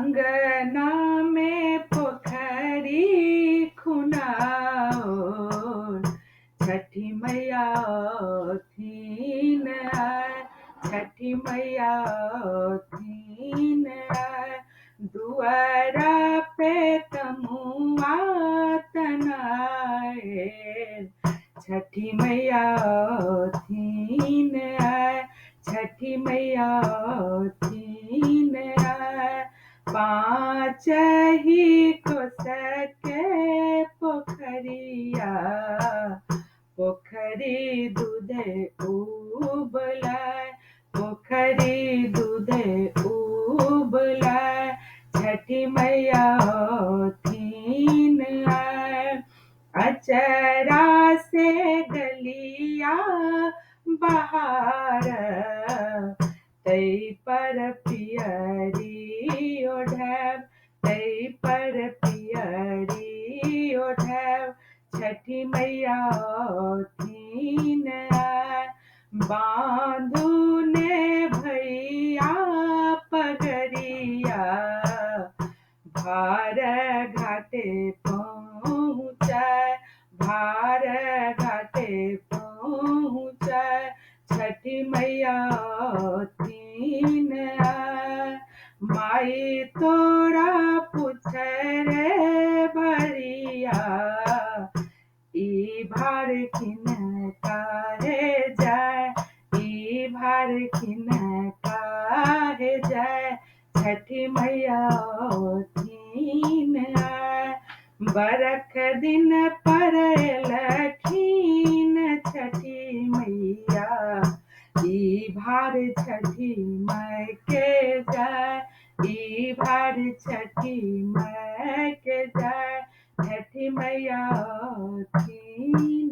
अंगना में पोखरी खुनाओ, छठी मैया थीन आए, छठी मैया थीन आए। दुआरा पे तमुआ तनाए, छठी मैया थीन आए, छठी मैया थीन आए। पाँच ही कोसके पोखरिया, पोखरी दूधे उबलाए, पोखरी दूधे उबलाए। छठी मैया थीन आए, अचरा से गलिया बहार, तई पर पियरी ओढ़ब, तई पर पियरी ओढ़ब। छठी मैया थीन आए, बांधू ने भैया पगरिया, भार घाटे पहुँचाए, भार घाटे पहुँचाए। छठी मैया थीन आए, माई तोरा पूछे रे भरिया, ई भार किन काहे जाए, ई भार किन काहे जाए। छठी मैया थीन आए, बरख दिन पर लखीन छठी मैया, ई भार छठी माई के जाए, ई भार छठी माई के जाए। छठी मैया थीन